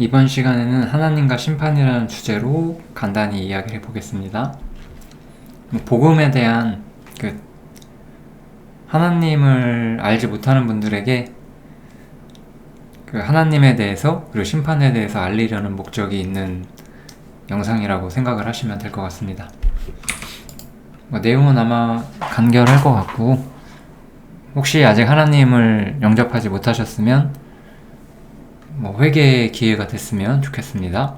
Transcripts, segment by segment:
이번 시간에는 하나님과 심판이라는 주제로 간단히 이야기를 해보겠습니다. 복음에 대한 하나님을 알지 못하는 분들에게 하나님에 대해서 그리고 심판에 대해서 알리려는 목적이 있는 영상이라고 생각을 하시면 될 것 같습니다. 내용은 아마 간결할 것 같고, 혹시 아직 하나님을 영접하지 못하셨으면 회개의 기회가 됐으면 좋겠습니다.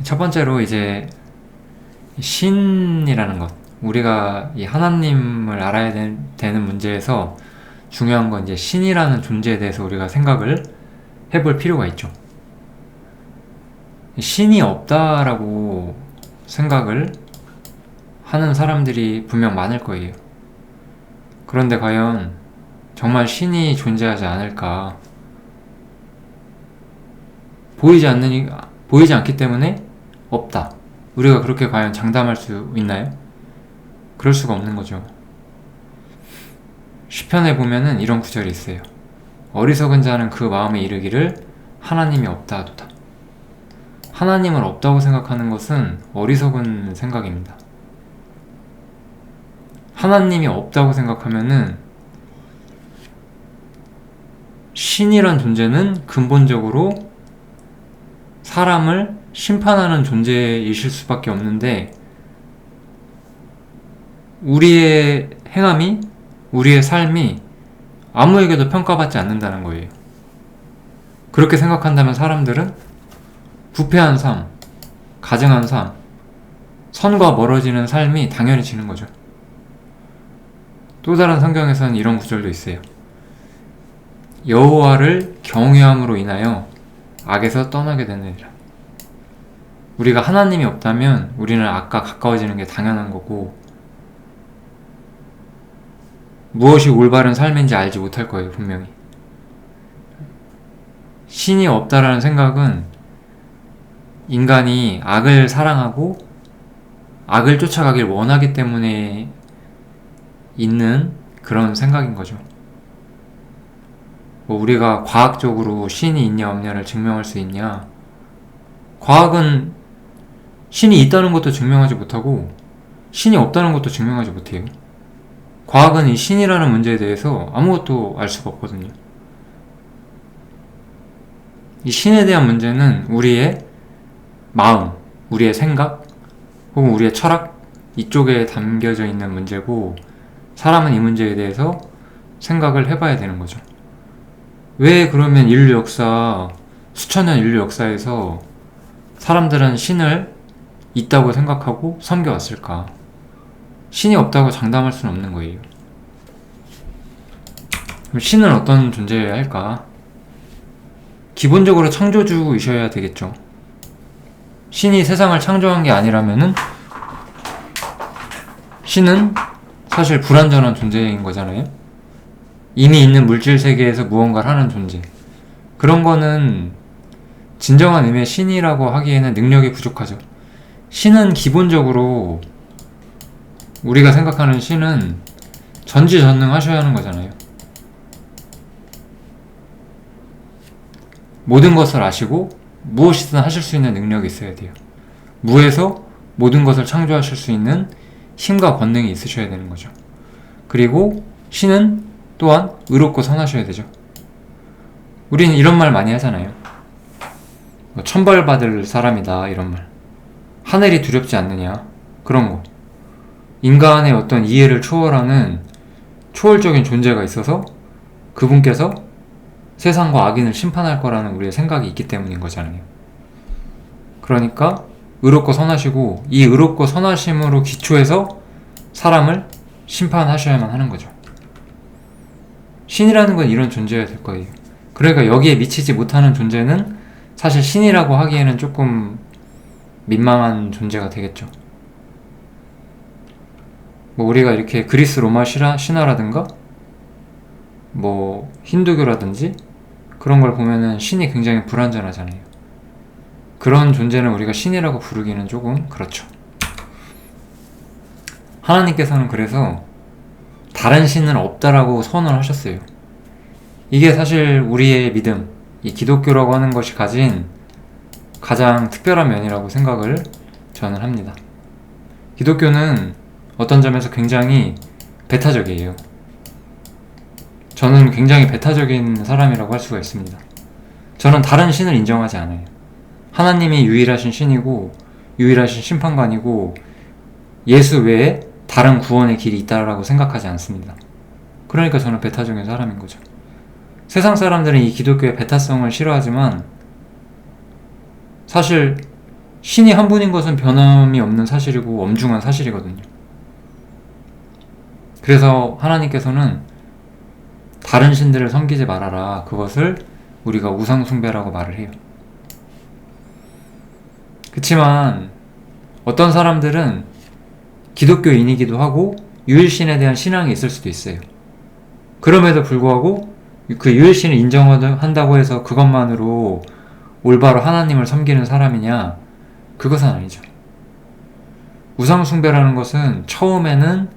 첫 번째로 이제 신이라는 것, 우리가 이 하나님을 알아야 되는 문제에서 중요한 건 이제 신이라는 존재에 대해서 우리가 생각을 해볼 필요가 있죠. 신이 없다라고 생각을 하는 사람들이 분명 많을 거예요. 그런데 과연 정말 신이 존재하지 않을까? 보이지 않기 때문에 없다. 우리가 그렇게 과연 장담할 수 있나요? 그럴 수가 없는 거죠. 시편에 보면은 이런 구절이 있어요. 어리석은 자는 그 마음에 이르기를 하나님이 없다 하도다. 하나님을 없다고 생각하는 것은 어리석은 생각입니다. 하나님이 없다고 생각하면은 신이란 존재는 근본적으로 사람을 심판하는 존재이실 수밖에 없는데, 우리의 행함이, 우리의 삶이 아무에게도 평가받지 않는다는 거예요. 그렇게 생각한다면 사람들은 부패한 삶, 가증한 삶, 선과 멀어지는 삶이 당연해지는 거죠. 또 다른 성경에서는 이런 구절도 있어요. 여호와를 경외함으로 인하여 악에서 떠나게 되느니라. 우리가 하나님이 없다면 우리는 악과 가까워지는 게 당연한 거고, 무엇이 올바른 삶인지 알지 못할 거예요, 분명히. 신이 없다라는 생각은 인간이 악을 사랑하고 악을 쫓아가길 원하기 때문에 있는 그런 생각인 거죠. 우리가 과학적으로 신이 있냐 없냐를 증명할 수 있냐? 과학은 신이 있다는 것도 증명하지 못하고 신이 없다는 것도 증명하지 못해요. 과학은 이 신이라는 문제에 대해서 아무것도 알 수가 없거든요. 이 신에 대한 문제는 우리의 마음, 우리의 생각, 혹은 우리의 철학, 이쪽에 담겨져 있는 문제고, 사람은 이 문제에 대해서 생각을 해봐야 되는 거죠. 왜 그러면 인류 역사, 수천 년 인류 역사에서 사람들은 신을 있다고 생각하고 섬겨왔을까? 신이 없다고 장담할 수는 없는 거예요. 그럼 신은 어떤 존재여야 할까? 기본적으로 창조주이셔야 되겠죠. 신이 세상을 창조한 게 아니라면은 신은 사실 불완전한 존재인 거잖아요. 이미 있는 물질 세계에서 무언가를 하는 존재. 그런 거는 진정한 의미의 신이라고 하기에는 능력이 부족하죠. 신은 기본적으로, 우리가 생각하는 신은 전지전능하셔야 하는 거잖아요. 모든 것을 아시고 무엇이든 하실 수 있는 능력이 있어야 돼요. 무에서 모든 것을 창조하실 수 있는 힘과 권능이 있으셔야 되는 거죠. 그리고 신은 또한 의롭고 선하셔야 되죠. 우리는 이런 말 많이 하잖아요. 천벌받을 사람이다, 이런 말. 하늘이 두렵지 않느냐, 그런 거. 인간의 어떤 이해를 초월하는 초월적인 존재가 있어서 그분께서 세상과 악인을 심판할 거라는 우리의 생각이 있기 때문인 거잖아요. 그러니까 의롭고 선하시고, 이 의롭고 선하심으로 기초해서 사람을 심판하셔야만 하는 거죠. 신이라는 건 이런 존재여야 될 거예요. 그러니까 여기에 미치지 못하는 존재는 사실 신이라고 하기에는 조금 민망한 존재가 되겠죠. 우리가 이렇게 그리스 로마 신화라든가 힌두교라든지 그런 걸 보면은 신이 굉장히 불완전하잖아요. 그런 존재는 우리가 신이라고 부르기는 조금 그렇죠. 하나님께서는 그래서 다른 신은 없다라고 선언을 하셨어요. 이게 사실 우리의 믿음, 이 기독교라고 하는 것이 가진 가장 특별한 면이라고 생각을 저는 합니다. 기독교는 어떤 점에서 굉장히 배타적이에요. 저는 굉장히 배타적인 사람이라고 할 수가 있습니다. 저는 다른 신을 인정하지 않아요. 하나님이 유일하신 신이고 유일하신 심판관이고 예수 외에 다른 구원의 길이 있다라고 생각하지 않습니다. 그러니까 저는 배타적인 사람인 거죠. 세상 사람들은 이 기독교의 배타성을 싫어하지만 사실 신이 한 분인 것은 변함이 없는 사실이고 엄중한 사실이거든요. 그래서 하나님께서는 다른 신들을 섬기지 말아라. 그것을 우리가 우상숭배라고 말을 해요. 그치만 어떤 사람들은 기독교인이기도 하고 유일신에 대한 신앙이 있을 수도 있어요. 그럼에도 불구하고 그 유일신을 인정한다고 해서 그것만으로 올바로 하나님을 섬기는 사람이냐? 그것은 아니죠. 우상숭배라는 것은 처음에는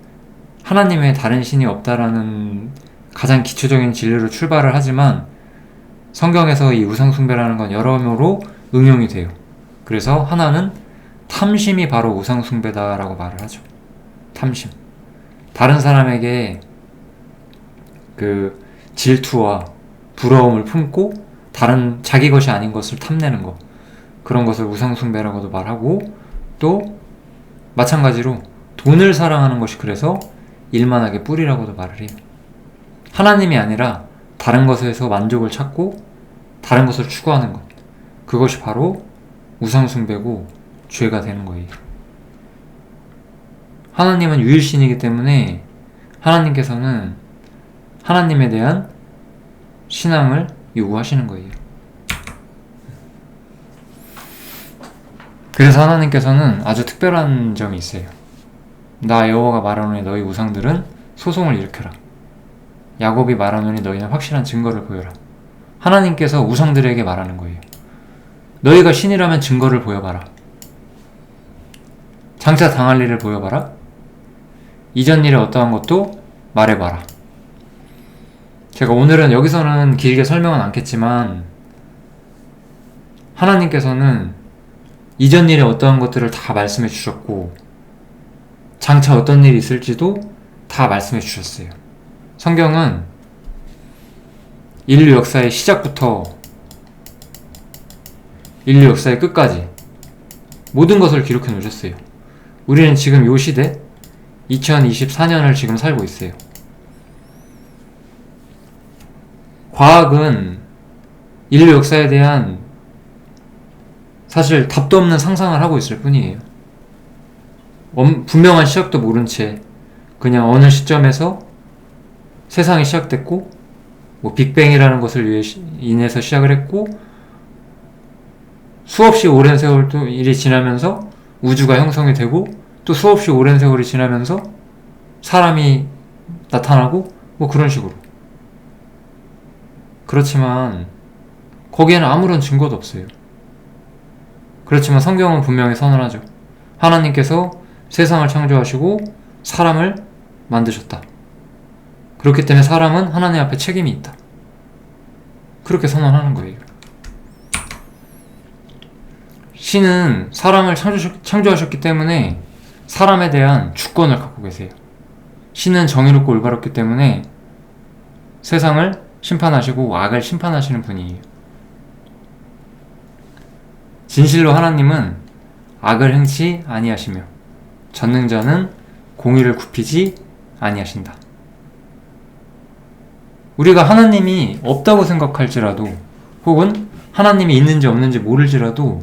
하나님 외에 다른 신이 없다라는 가장 기초적인 진리로 출발을 하지만 성경에서 이 우상숭배라는 건 여러모로 응용이 돼요. 그래서 하나는 탐심이 바로 우상숭배다라고 말을 하죠. 탐심. 다른 사람에게 그 질투와 부러움을 품고 다른 자기 것이 아닌 것을 탐내는 것, 그런 것을 우상숭배라고도 말하고, 또 마찬가지로 돈을 사랑하는 것이 그래서 일만하게 뿌리라고도 말을 해요. 하나님이 아니라 다른 것에서 만족을 찾고 다른 것을 추구하는 것, 그것이 바로 우상숭배고 죄가 되는 거예요. 하나님은 유일신이기 때문에 하나님께서는 하나님에 대한 신앙을 요구하시는 거예요. 그래서 하나님께서는 아주 특별한 점이 있어요. 나 여호와가 말하노니 너희 우상들은 소송을 일으켜라. 야곱이 말하노니 너희는 확실한 증거를 보여라. 하나님께서 우상들에게 말하는 거예요. 너희가 신이라면 증거를 보여봐라. 장차 당할 일을 보여봐라. 이전 일에 어떠한 것도 말해봐라. 제가 오늘은 여기서는 길게 설명은 않겠지만 하나님께서는 이전 일에 어떠한 것들을 다 말씀해 주셨고 장차 어떤 일이 있을지도 다 말씀해 주셨어요. 성경은 인류 역사의 시작부터 인류 역사의 끝까지 모든 것을 기록해 놓으셨어요. 우리는 지금 요 시대 2024년을 지금 살고 있어요. 과학은 인류 역사에 대한 사실 답도 없는 상상을 하고 있을 뿐이에요. 분명한 시작도 모른 채 그냥 어느 시점에서 세상이 시작됐고 빅뱅이라는 것을 인해서 시작을 했고 수없이 오랜 세월 또 일이 지나면서 우주가 형성이 되고 또 수없이 오랜 세월이 지나면서 사람이 나타나고 그런 식으로. 그렇지만 거기에는 아무런 증거도 없어요. 그렇지만 성경은 분명히 선언하죠. 하나님께서 세상을 창조하시고 사람을 만드셨다. 그렇기 때문에 사람은 하나님 앞에 책임이 있다. 그렇게 선언하는 거예요. 신은 사람을 창조하셨기 때문에 사람에 대한 주권을 갖고 계세요. 신은 정의롭고 올바랐기 때문에 세상을 심판하시고 악을 심판하시는 분이에요. 진실로 하나님은 악을 행치 아니하시며 전능자는 공의를 굽히지 아니하신다. 우리가 하나님이 없다고 생각할지라도 혹은 하나님이 있는지 없는지 모를지라도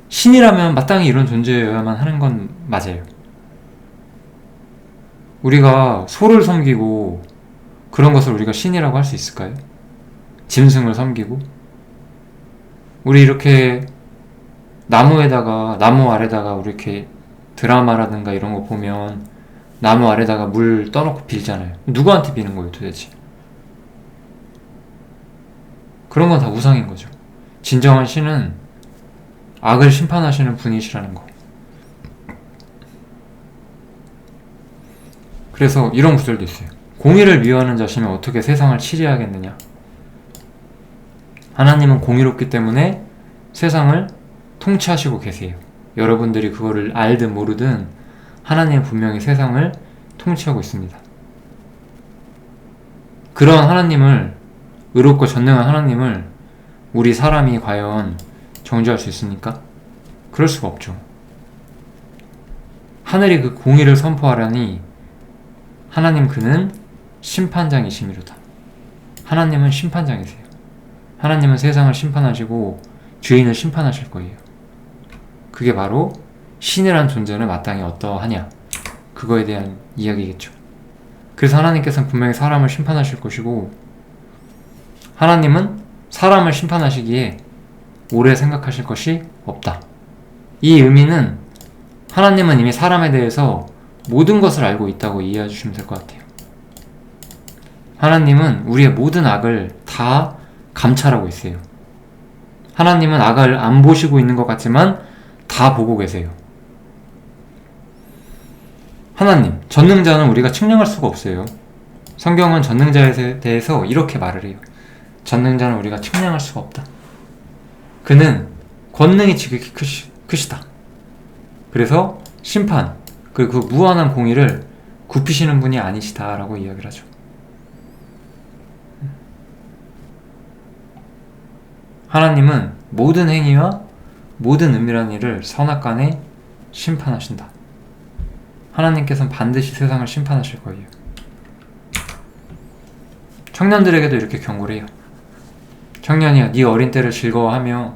신이라면 마땅히 이런 존재여야만 하는 건 맞아요. 우리가 소를 섬기고 그런 것을 우리가 신이라고 할 수 있을까요? 짐승을 섬기고 우리 이렇게 나무 아래다가 우리 이렇게 드라마라든가 이런 거 보면 나무 아래다가 물 떠놓고 빌잖아요. 누구한테 비는 거예요 도대체? 그런 건 다 우상인 거죠. 진정한 신은 악을 심판하시는 분이시라는 거. 그래서 이런 구절도 있어요. 공의를 미워하는 자시면 어떻게 세상을 치리하겠느냐? 하나님은 공의롭기 때문에 세상을 통치하시고 계세요. 여러분들이 그거를 알든 모르든 하나님은 분명히 세상을 통치하고 있습니다. 그런 하나님을, 의롭고 전능한 하나님을 우리 사람이 과연 정죄할 수 있습니까? 그럴 수가 없죠. 하늘이 그 공의를 선포하라니 하나님 그는 심판장이시미로다. 하나님은 심판장이세요. 하나님은 세상을 심판하시고 죄인을 심판하실 거예요. 그게 바로 신이란 존재는 마땅히 어떠하냐, 그거에 대한 이야기겠죠. 그래서 하나님께서는 분명히 사람을 심판하실 것이고, 하나님은 사람을 심판하시기에 오래 생각하실 것이 없다. 이 의미는 하나님은 이미 사람에 대해서 모든 것을 알고 있다고 이해해 주시면 될 것 같아요. 하나님은 우리의 모든 악을 다 감찰하고 있어요. 하나님은 악을 안 보시고 있는 것 같지만 다 보고 계세요. 하나님, 전능자는 우리가 측량할 수가 없어요. 성경은 전능자에 대해서 이렇게 말을 해요. 전능자는 우리가 측량할 수가 없다. 그는 권능이 지극히 크시다. 그래서 심판, 그리고 그 무한한 공의를 굽히시는 분이 아니시다라고 이야기를 하죠. 하나님은 모든 행위와 모든 은밀한 일을 선악간에 심판하신다. 하나님께서는 반드시 세상을 심판하실 거예요. 청년들에게도 이렇게 경고를 해요. 청년이야, 네 어린 때를 즐거워하며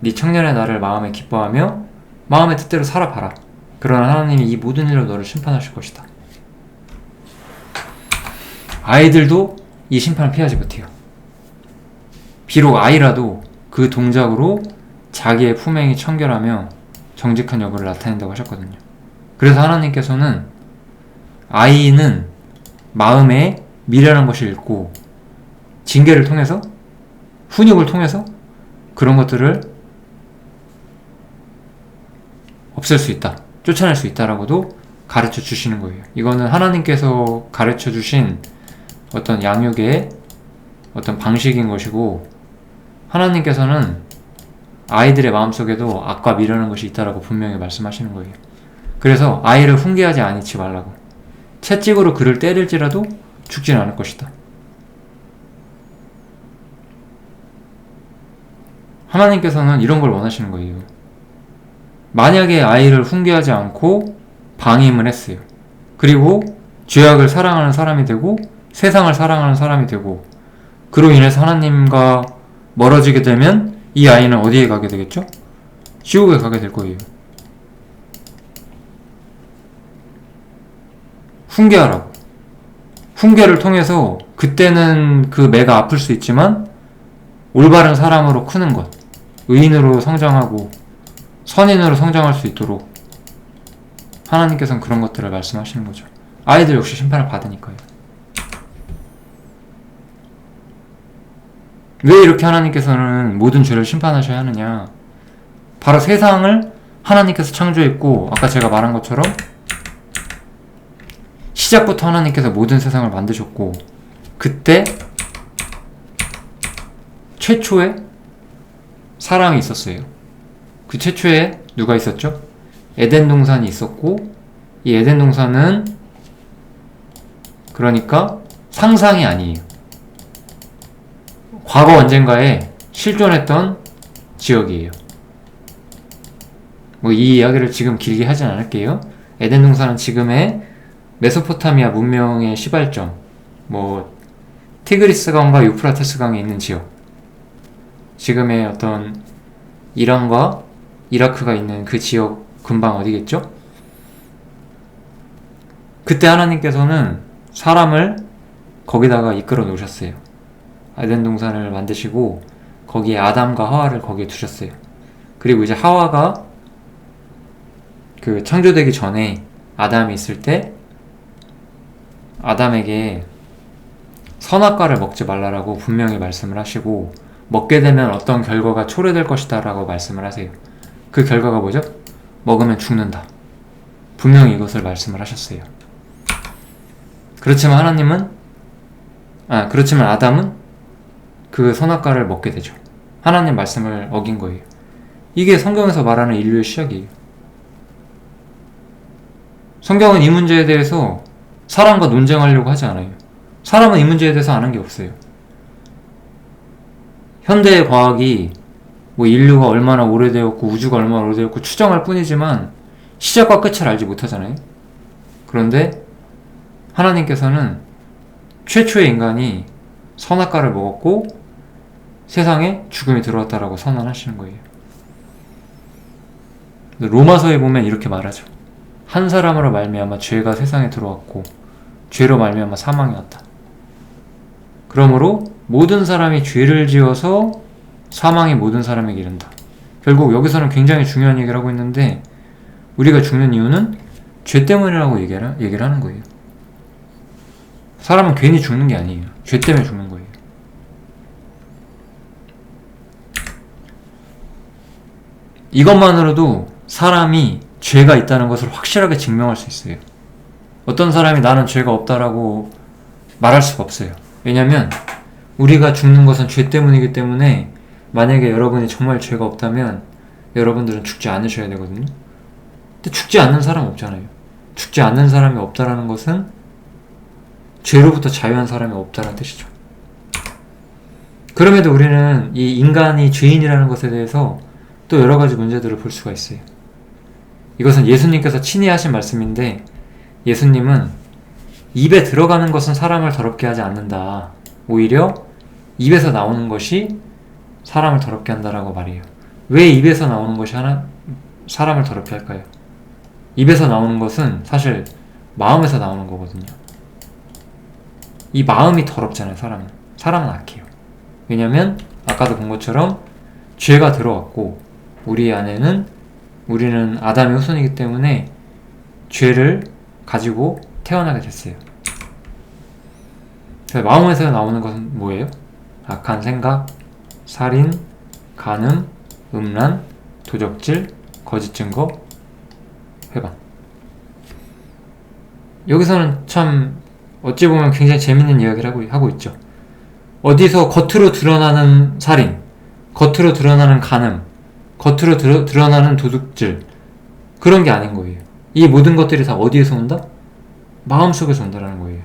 네 청년의 날을 마음에 기뻐하며 마음의 뜻대로 살아봐라. 그러나 하나님이 이 모든 일로 너를 심판하실 것이다. 아이들도 이 심판을 피하지 못해요. 비록 아이라도 그 동작으로 자기의 품행이 청결하며 정직한 여부를 나타낸다고 하셨거든요. 그래서 하나님께서는 아이는 마음에 미련한 것을 잃고 징계를 통해서, 훈육을 통해서 그런 것들을 없앨 수 있다, 쫓아낼 수 있다라고도 가르쳐 주시는 거예요. 이거는 하나님께서 가르쳐 주신 어떤 양육의 어떤 방식인 것이고, 하나님께서는 아이들의 마음속에도 악과 미련한 것이 있다라고 분명히 말씀하시는 거예요. 그래서 아이를 훈계하지 아니치 말라고. 채찍으로 그를 때릴지라도 죽진 않을 것이다. 하나님께서는 이런 걸 원하시는 거예요. 만약에 아이를 훈계하지 않고 방임을 했어요. 그리고 죄악을 사랑하는 사람이 되고 세상을 사랑하는 사람이 되고 그로 인해서 하나님과 멀어지게 되면 이 아이는 어디에 가게 되겠죠? 지옥에 가게 될 거예요. 훈계하라고. 훈계를 통해서 그때는 그 매가 아플 수 있지만 올바른 사람으로 크는 것, 의인으로 성장하고 선인으로 성장할 수 있도록 하나님께서는 그런 것들을 말씀하시는 거죠. 아이들 역시 심판을 받으니까요. 왜 이렇게 하나님께서는 모든 죄를 심판하셔야 하느냐? 바로 세상을 하나님께서 창조했고, 아까 제가 말한 것처럼 시작부터 하나님께서 모든 세상을 만드셨고, 그때 최초의 사랑이 있었어요. 그 최초에 누가 있었죠? 에덴 동산이 있었고, 이 에덴 동산은 그러니까 상상이 아니에요. 과거 언젠가에 실존했던 지역이에요. 뭐 이 이야기를 지금 길게 하진 않을게요. 에덴 동산은 지금의 메소포타미아 문명의 시발점, 뭐 티그리스 강과 유프라테스 강에 있는 지역, 지금의 어떤 이란과 이라크가 있는 그 지역 근방 어디겠죠? 그때 하나님께서는 사람을 거기다가 이끌어 놓으셨어요. 에덴 동산을 만드시고 거기에 아담과 하와를 거기에 두셨어요. 그리고 이제 하와가 그 창조되기 전에 아담이 있을 때 아담에게 선악과를 먹지 말라라고 분명히 말씀을 하시고, 먹게 되면 어떤 결과가 초래될 것이다 라고 말씀을 하세요. 그 결과가 뭐죠? 먹으면 죽는다. 분명히 이것을 말씀을 하셨어요. 그렇지만 아담은 그 선악과를 먹게 되죠. 하나님 말씀을 어긴 거예요. 이게 성경에서 말하는 인류의 시작이에요. 성경은 이 문제에 대해서 사람과 논쟁하려고 하지 않아요. 사람은 이 문제에 대해서 아는 게 없어요. 현대의 과학이 뭐 인류가 얼마나 오래되었고 우주가 얼마나 오래되었고 추정할 뿐이지만 시작과 끝을 알지 못하잖아요. 그런데 하나님께서는 최초의 인간이 선악과를 먹었고 세상에 죽음이 들어왔다라고 선언하시는 거예요. 로마서에 보면 이렇게 말하죠. 한 사람으로 말미암아 죄가 세상에 들어왔고 죄로 말미암아 사망이 왔다. 그러므로 모든 사람이 죄를 지어서 사망이 모든 사람에게 이른다. 결국 여기서는 굉장히 중요한 얘기를 하고 있는데 우리가 죽는 이유는 죄 때문이라고 얘기를 하는 거예요. 사람은 괜히 죽는 게 아니에요. 죄 때문에 죽는 거예요. 이것만으로도 사람이 죄가 있다는 것을 확실하게 증명할 수 있어요. 어떤 사람이 나는 죄가 없다라고 말할 수가 없어요. 왜냐면 우리가 죽는 것은 죄 때문이기 때문에 만약에 여러분이 정말 죄가 없다면 여러분들은 죽지 않으셔야 되거든요. 근데 죽지 않는 사람 없잖아요. 죽지 않는 사람이 없다라는 것은 죄로부터 자유한 사람이 없다라는 뜻이죠. 그럼에도 우리는 이 인간이 죄인이라는 것에 대해서 또 여러 가지 문제들을 볼 수가 있어요. 이것은 예수님께서 친히 하신 말씀인데 예수님은 입에 들어가는 것은 사람을 더럽게 하지 않는다. 오히려 입에서 나오는 것이 사람을 더럽게 한다라고 말해요. 왜 입에서 나오는 것이 사람을 더럽게 할까요? 입에서 나오는 것은 사실 마음에서 나오는 거거든요. 이 마음이 더럽잖아요. 사람은 악해요. 왜냐면 아까도 본 것처럼 죄가 들어왔고 우리 안에는 우리는 아담의 후손이기 때문에 죄를 가지고 태어나게 됐어요. 그래서 마음에서 나오는 것은 뭐예요? 악한 생각, 살인, 간음, 음란, 도적질, 거짓 증거, 회방. 여기서는 참 어찌 보면 굉장히 재밌는 이야기를 하고 있죠. 어디서 겉으로 드러나는 살인, 겉으로 드러나는 간음, 겉으로 드러나는 도둑질, 그런 게 아닌 거예요. 이 모든 것들이 다 어디에서 온다? 마음속에서 온다라는 거예요.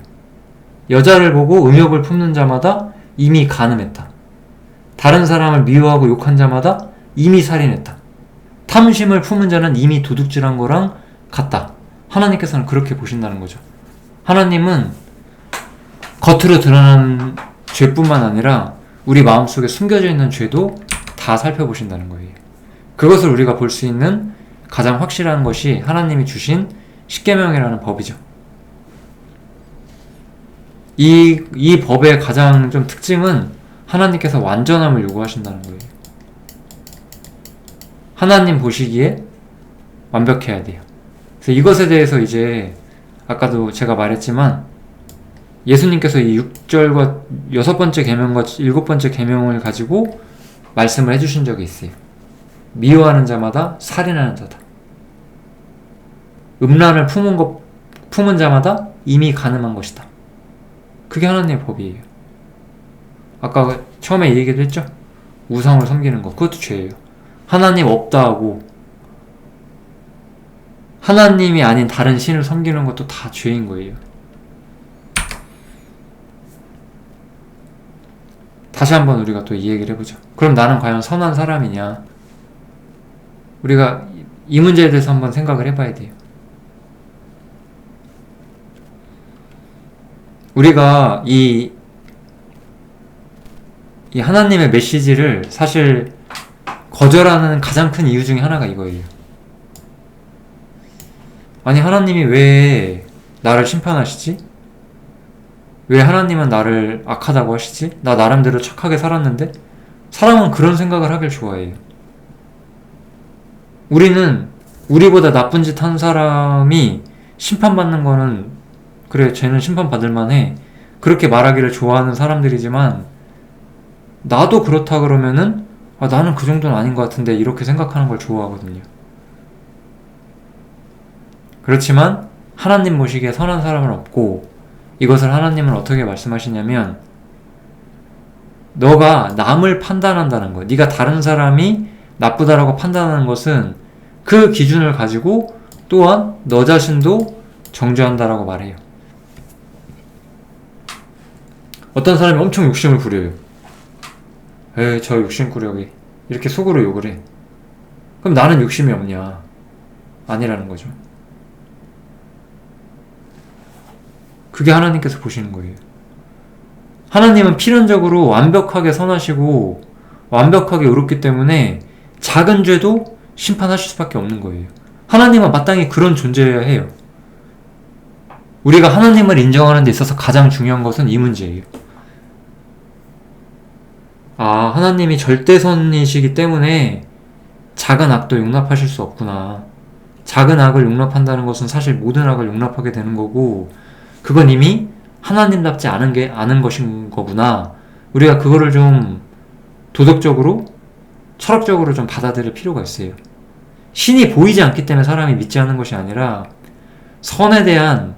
여자를 보고 음욕을 품는 자마다 이미 간음했다. 다른 사람을 미워하고 욕한 자마다 이미 살인했다. 탐심을 품은 자는 이미 도둑질한 거랑 같다. 하나님께서는 그렇게 보신다는 거죠. 하나님은 겉으로 드러나는 죄뿐만 아니라 우리 마음속에 숨겨져 있는 죄도 다 살펴보신다는 거예요. 그것을 우리가 볼 수 있는 가장 확실한 것이 하나님이 주신 십계명이라는 법이죠. 이 법의 가장 좀 특징은 하나님께서 완전함을 요구하신다는 거예요. 하나님 보시기에 완벽해야 돼요. 그래서 이것에 대해서 이제 아까도 제가 말했지만 예수님께서 이 6절과 6번째 계명과 7번째 계명을 가지고 말씀을 해주신 적이 있어요. 미워하는 자마다 살인하는 자다. 음란을 품은 자마다 이미 간음한 것이다. 그게 하나님의 법이에요. 아까 처음에 얘기도 했죠? 우상을 섬기는 것, 그것도 죄예요. 하나님 없다 하고 하나님이 아닌 다른 신을 섬기는 것도 다 죄인 거예요. 다시 한번 우리가 또 이 얘기를 해보죠. 그럼 나는 과연 선한 사람이냐? 우리가 이 문제에 대해서 한번 생각을 해봐야 돼요. 우리가 이 하나님의 메시지를 사실 거절하는 가장 큰 이유 중에 하나가 이거예요. 아니, 하나님이 왜 나를 심판하시지? 왜 하나님은 나를 악하다고 하시지? 나 나름대로 착하게 살았는데? 사람은 그런 생각을 하길 좋아해요. 우리는 우리보다 나쁜 짓 한 사람이 심판받는 거는 그래, 쟤는 심판받을 만해, 그렇게 말하기를 좋아하는 사람들이지만 나도 그렇다 그러면은 나는 그 정도는 아닌 것 같은데 이렇게 생각하는 걸 좋아하거든요. 그렇지만 하나님 보시기에 선한 사람은 없고, 이것을 하나님은 어떻게 말씀하시냐면 너가 남을 판단한다는 거, 네가 다른 사람이 나쁘다라고 판단하는 것은 그 기준을 가지고 또한 너 자신도 정죄한다라고 말해요. 어떤 사람이 엄청 욕심을 부려요. 에이, 저 욕심꾸러기. 이렇게 속으로 욕을 해. 그럼 나는 욕심이 없냐? 아니라는 거죠. 그게 하나님께서 보시는 거예요. 하나님은 필연적으로 완벽하게 선하시고 완벽하게 의롭기 때문에 작은 죄도 심판하실 수밖에 없는 거예요. 하나님은 마땅히 그런 존재여야 해요. 우리가 하나님을 인정하는 데 있어서 가장 중요한 것은 이 문제예요. 아, 하나님이 절대선이시기 때문에 작은 악도 용납하실 수 없구나. 작은 악을 용납한다는 것은 사실 모든 악을 용납하게 되는 거고, 그건 이미 하나님답지 않은 것인 거구나. 우리가 그거를 좀 도덕적으로, 철학적으로 좀 받아들일 필요가 있어요. 신이 보이지 않기 때문에 사람이 믿지 않는 것이 아니라 선에 대한,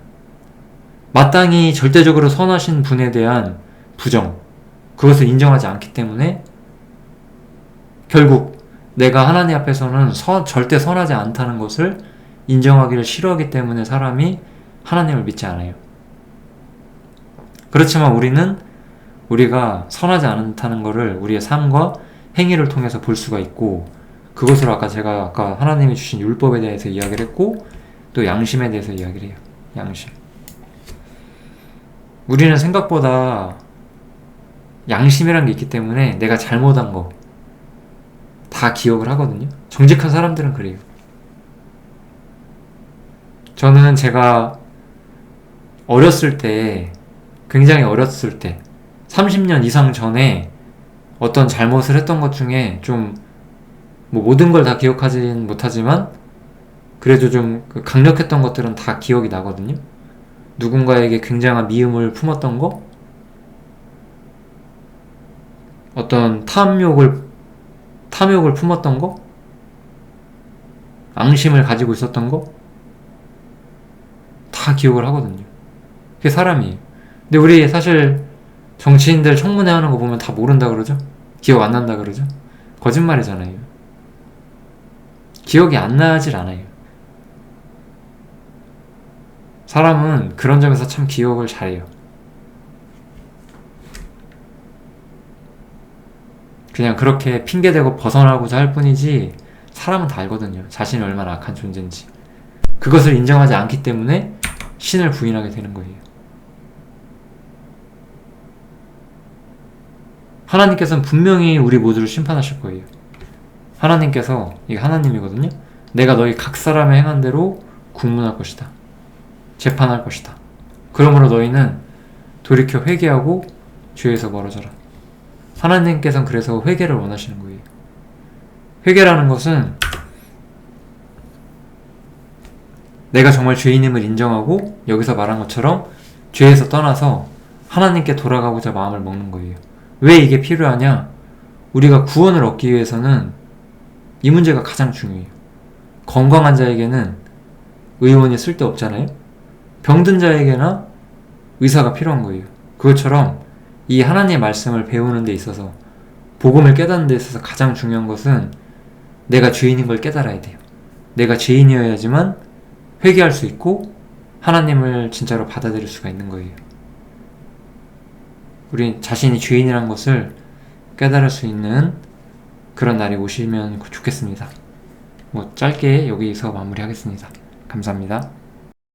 마땅히 절대적으로 선하신 분에 대한 부정, 그것을 인정하지 않기 때문에 결국 내가 하나님 앞에서는 절대 선하지 않다는 것을 인정하기를 싫어하기 때문에 사람이 하나님을 믿지 않아요. 그렇지만 우리가 선하지 않다는 것을 우리의 삶과 행위를 통해서 볼 수가 있고, 그것을 제가 아까 하나님이 주신 율법에 대해서 이야기를 했고, 또 양심에 대해서 이야기를 해요. 양심. 우리는 생각보다 양심이란 게 있기 때문에 내가 잘못한 거 다 기억을 하거든요. 정직한 사람들은 그래요. 저는 제가 어렸을 때, 굉장히 어렸을 때 30년 이상 전에 어떤 잘못을 했던 것 중에 좀 모든 걸 다 기억하진 못하지만 그래도 좀 강력했던 것들은 다 기억이 나거든요. 누군가에게 굉장한 미움을 품었던 거, 어떤 탐욕을 품었던 거, 앙심을 가지고 있었던 거, 다 기억을 하거든요. 그게 사람이에요. 근데 우리 사실 정치인들 청문회 하는 거 보면 다 모른다 그러죠? 기억 안 난다 그러죠? 거짓말이잖아요. 기억이 안 나질 않아요. 사람은 그런 점에서 참 기억을 잘해요. 그냥 그렇게 핑계대고 벗어나고자 할 뿐이지 사람은 다 알거든요. 자신이 얼마나 악한 존재인지. 그것을 인정하지 않기 때문에 신을 부인하게 되는 거예요. 하나님께서는 분명히 우리 모두를 심판하실 거예요. 하나님께서, 이게 하나님이거든요. 내가 너희 각 사람의 행한 대로 국문할 것이다. 재판할 것이다. 그러므로 너희는 돌이켜 회개하고 죄에서 멀어져라. 하나님께서는 그래서 회개를 원하시는 거예요. 회개라는 것은 내가 정말 죄인임을 인정하고 여기서 말한 것처럼 죄에서 떠나서 하나님께 돌아가고자 마음을 먹는 거예요. 왜 이게 필요하냐? 우리가 구원을 얻기 위해서는 이 문제가 가장 중요해요. 건강한 자에게는 의원이 쓸데없잖아요. 병든 자에게나 의사가 필요한 거예요. 그것처럼 이 하나님의 말씀을 배우는 데 있어서, 복음을 깨닫는 데 있어서 가장 중요한 것은 내가 죄인인 걸 깨달아야 돼요. 내가 죄인이어야지만 회개할 수 있고 하나님을 진짜로 받아들일 수가 있는 거예요. 우리 자신이 죄인이란 것을 깨달을 수 있는 그런 날이 오시면 좋겠습니다. 짧게 여기서 마무리하겠습니다. 감사합니다.